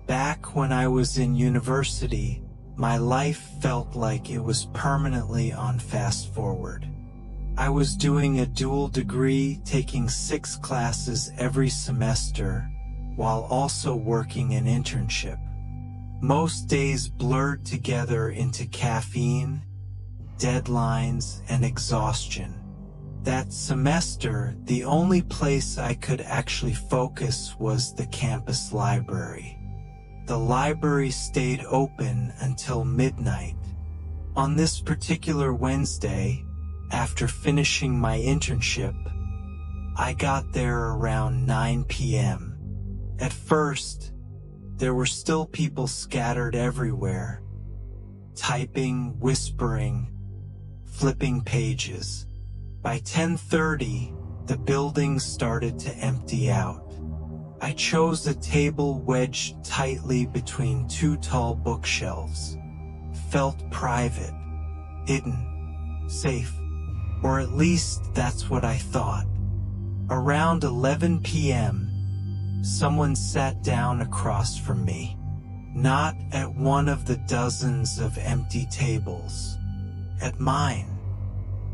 Back when I was in university, my life felt like it was permanently on fast forward. I was doing a dual degree, taking 6 classes every semester, while also working an internship. Most days blurred together into caffeine, deadlines, and exhaustion. That semester, the only place I could actually focus was the campus library. The library stayed open until midnight. On this particular Wednesday, after finishing my internship, I got there around 9 p.m. At first, there were still people scattered everywhere, typing, whispering, flipping pages. By 10:30, the building started to empty out. I chose a table wedged tightly between 2 tall bookshelves. Felt private, hidden, safe, or at least that's what I thought. Around 11 p.m., someone sat down across from me, not at one of the dozens of empty tables, at mine.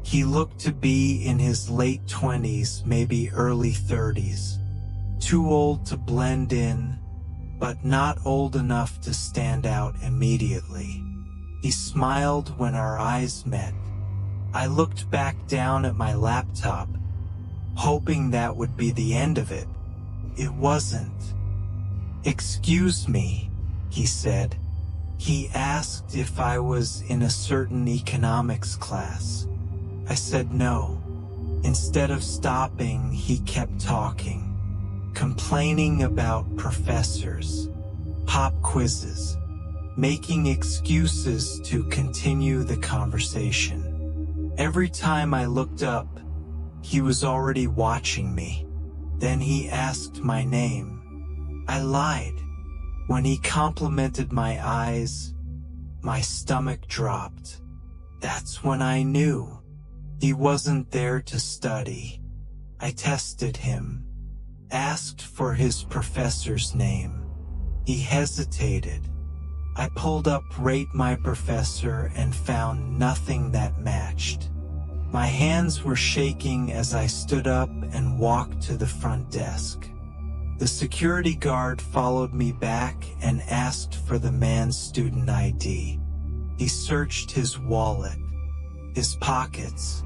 He looked to be in his late 20s, maybe early 30s. Too old to blend in, but not old enough to stand out immediately. He smiled when our eyes met. I looked back down at my laptop, hoping that would be the end of it. It wasn't. "Excuse me," he said. He asked if I was in a certain economics class. I said no. Instead of stopping, he kept talking, complaining about professors, pop quizzes, making excuses to continue the conversation. Every time I looked up, he was already watching me. Then he asked my name. I lied. When he complimented my eyes, my stomach dropped. That's when I knew he wasn't there to study. I tested him, asked for his professor's name. He hesitated. I pulled up "Rate my professor" and found nothing that matched. My hands were shaking as I stood up and walked to the front desk. The security guard followed me back and asked for the man's student ID. He searched his wallet, his pockets,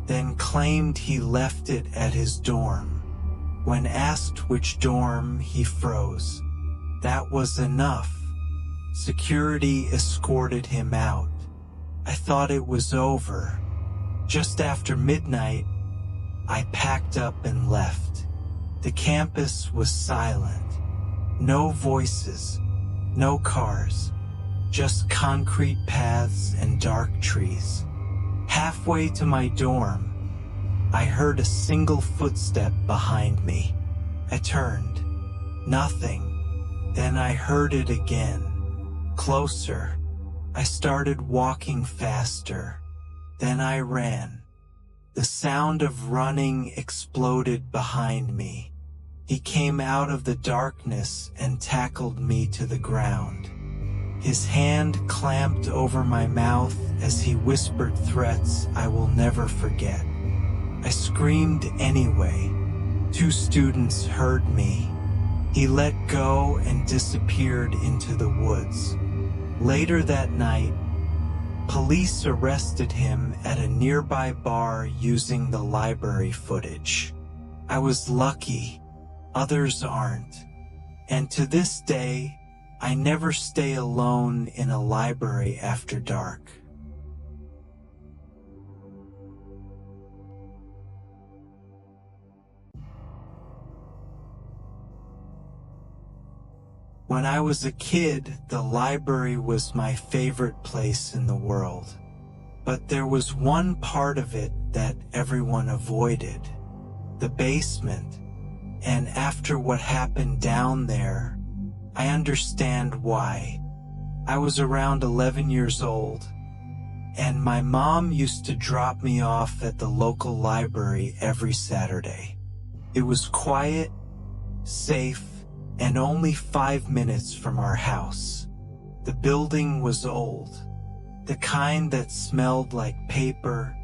then claimed he left it at his dorm. When asked which dorm, he froze. That was enough. Security escorted him out. I thought it was over. Just after midnight, I packed up and left. The campus was silent. No voices, no cars, just concrete paths and dark trees. Halfway to my dorm, I heard a single footstep behind me. I turned. Nothing. Then I heard it again. Closer. I started walking faster. Then I ran. The sound of running exploded behind me. He came out of the darkness and tackled me to the ground. His hand clamped over my mouth as he whispered threats I will never forget. I screamed anyway. 2 students heard me. He let go and disappeared into the woods. Later that night, police arrested him at a nearby bar using the library footage. I was lucky, others aren't. And to this day, I never stay alone in a library after dark. When I was a kid, the library was my favorite place in the world. But there was one part of it that everyone avoided, the basement. And after what happened down there, I understand why. I was around 11 years old, and my mom used to drop me off at the local library every Saturday. It was quiet, safe, and only 5 minutes from our house. The building was old, the kind that smelled like paper,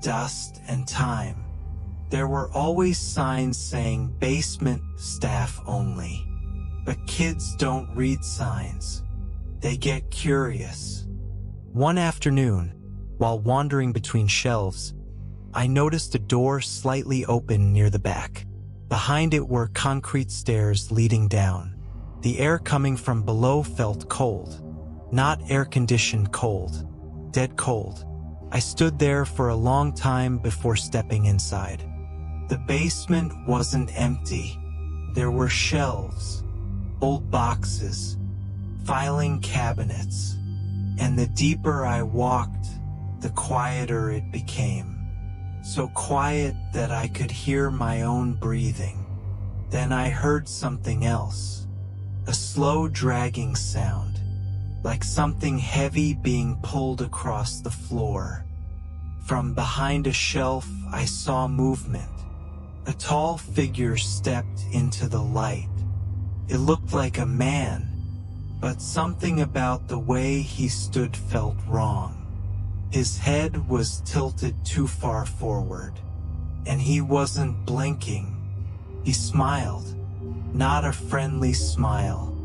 dust, and time. There were always signs saying basement staff only. But kids don't read signs. They get curious. One afternoon, while wandering between shelves, I noticed a door slightly open near the back. Behind it were concrete stairs leading down. The air coming from below felt cold. Not air-conditioned cold. Dead cold. I stood there for a long time before stepping inside. The basement wasn't empty. There were shelves, old boxes, filing cabinets, and the deeper I walked, the quieter it became. So quiet that I could hear my own breathing. Then I heard something else. A slow dragging sound, like something heavy being pulled across the floor. From behind a shelf, I saw movement. A tall figure stepped into the light. It looked like a man, but something about the way he stood felt wrong. His head was tilted too far forward, and he wasn't blinking. He smiled, not a friendly smile,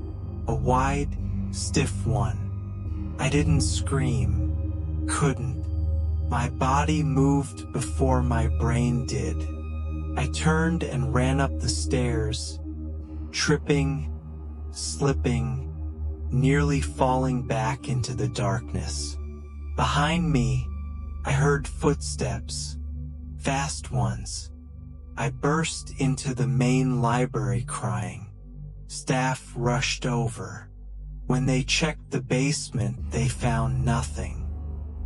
a wide, stiff one. I didn't scream, couldn't. My body moved before my brain did. I turned and ran up the stairs, tripping, slipping, nearly falling back into the darkness. Behind me, I heard footsteps, fast ones. I burst into the main library crying. Staff rushed over. When they checked the basement, they found nothing.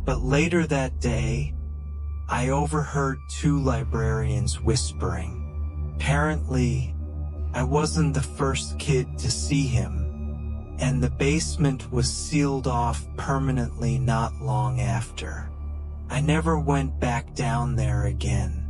But later that day, I overheard 2 librarians whispering. Apparently, I wasn't the first kid to see him, and the basement was sealed off permanently not long after. I never went back down there again.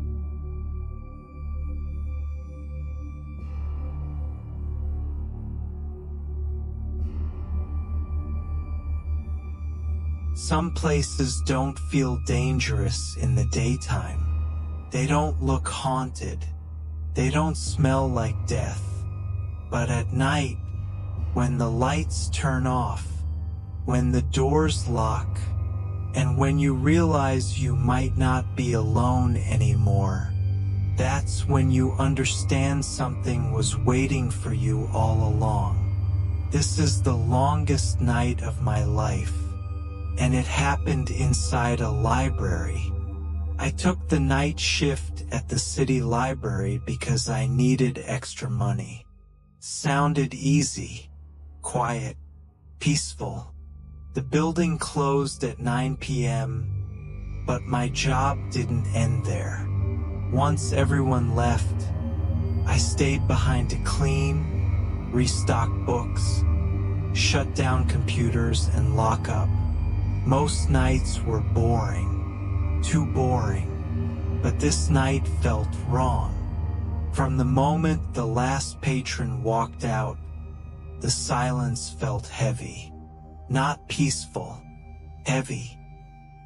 Some places don't feel dangerous in the daytime. They don't look haunted. They don't smell like death. But at night, when the lights turn off, when the doors lock, and when you realize you might not be alone anymore, that's when you understand something was waiting for you all along. This is the longest night of my life. And it happened inside a library. I took the night shift at the city library because I needed extra money. Sounded easy, quiet, peaceful. The building closed at 9 p.m., but my job didn't end there. Once everyone left, I stayed behind to clean, restock books, shut down computers, and lock up. Most nights were boring, too boring, but this night felt wrong. From the moment the last patron walked out, the silence felt heavy, not peaceful, heavy.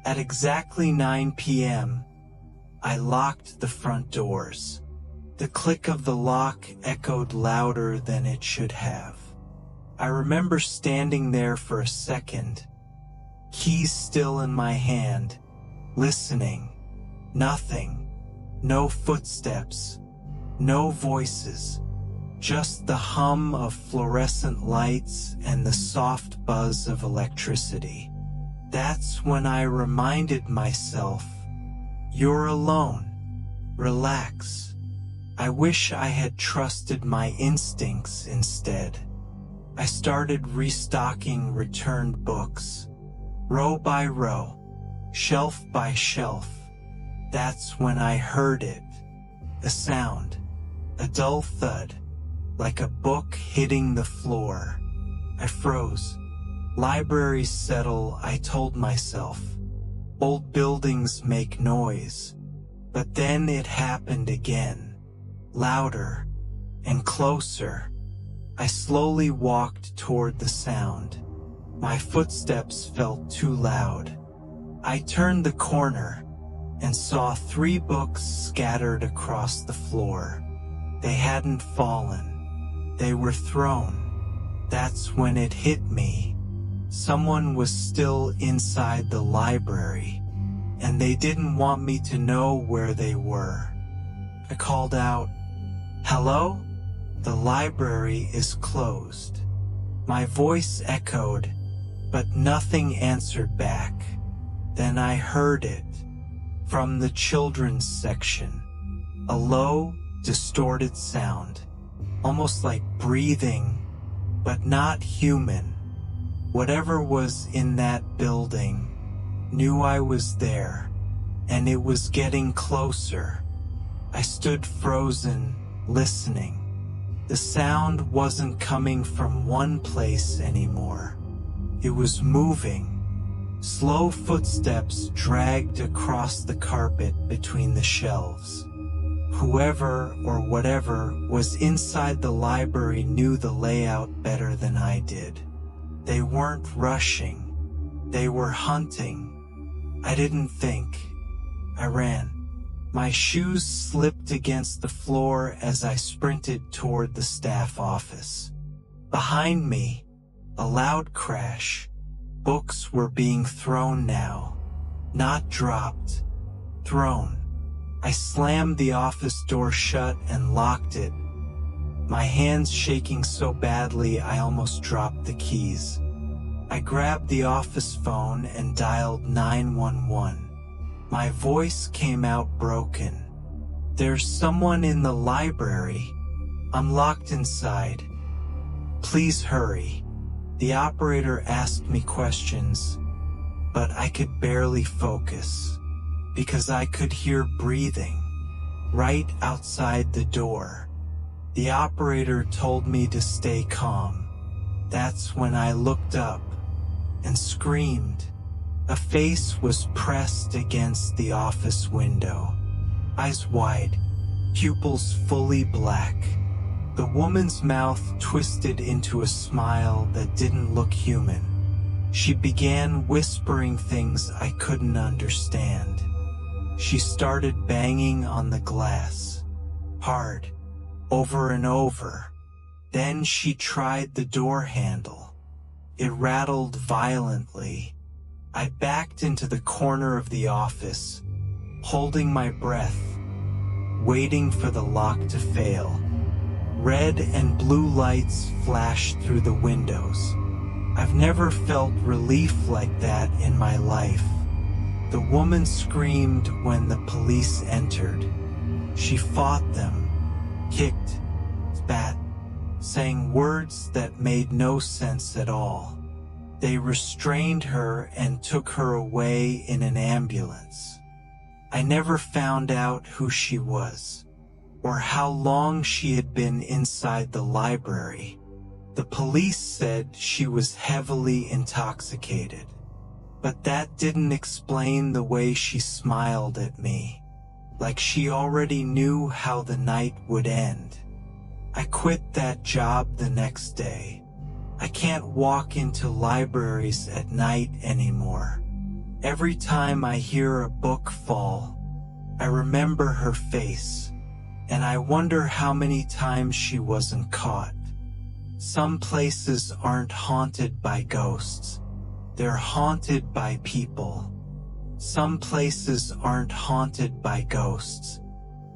At exactly 9 p.m., I locked the front doors. The click of the lock echoed louder than it should have. I remember standing there for a second, keys still in my hand, listening. Nothing. No footsteps. No voices. Just the hum of fluorescent lights and the soft buzz of electricity. That's when I reminded myself, you're alone. Relax. I wish I had trusted my instincts instead. I started restocking returned books. Row by row, shelf by shelf. That's when I heard it. A sound, a dull thud, like a book hitting the floor. I froze. Libraries settle, I told myself. Old buildings make noise. But then it happened again. Louder and closer. I slowly walked toward the sound. My footsteps felt too loud. I turned the corner and saw 3 books scattered across the floor. They hadn't fallen. They were thrown. That's when it hit me. Someone was still inside the library, and they didn't want me to know where they were. I called out, "Hello? The library is closed." My voice echoed, but nothing answered back. Then I heard it. From the children's section. A low, distorted sound. Almost like breathing, but not human. Whatever was in that building knew I was there, and it was getting closer. I stood frozen, listening. The sound wasn't coming from one place anymore. It was moving. Slow footsteps dragged across the carpet between the shelves. Whoever or whatever was inside the library knew the layout better than I did. They weren't rushing. They were hunting. I didn't think. I ran. My shoes slipped against the floor as I sprinted toward the staff office. Behind me, a loud crash. Books were being thrown now. Not dropped. Thrown. I slammed the office door shut and locked it, my hands shaking so badly I almost dropped the keys. I grabbed the office phone and dialed 911. My voice came out broken. "There's someone in the library. I'm locked inside. Please hurry." The operator asked me questions, but I could barely focus, because I could hear breathing right outside the door. The operator told me to stay calm. That's when I looked up and screamed. A face was pressed against the office window, eyes wide, pupils fully black. The woman's mouth twisted into a smile that didn't look human. She began whispering things I couldn't understand. She started banging on the glass, hard, over and over. Then she tried the door handle. It rattled violently. I backed into the corner of the office, holding my breath, waiting for the lock to fail. Red and blue lights flashed through the windows. I've never felt relief like that in my life. The woman screamed when the police entered. She fought them, kicked, spat, saying words that made no sense at all. They restrained her and took her away in an ambulance. I never found out who she was, or how long she had been inside the library. The police said she was heavily intoxicated, but that didn't explain the way she smiled at me, like she already knew how the night would end. I quit that job the next day. I can't walk into libraries at night anymore. Every time I hear a book fall, I remember her face, and I wonder how many times she wasn't caught. Some places aren't haunted by ghosts. They're haunted by people. Some places aren't haunted by ghosts.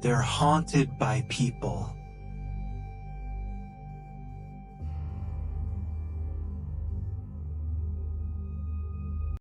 They're haunted by people.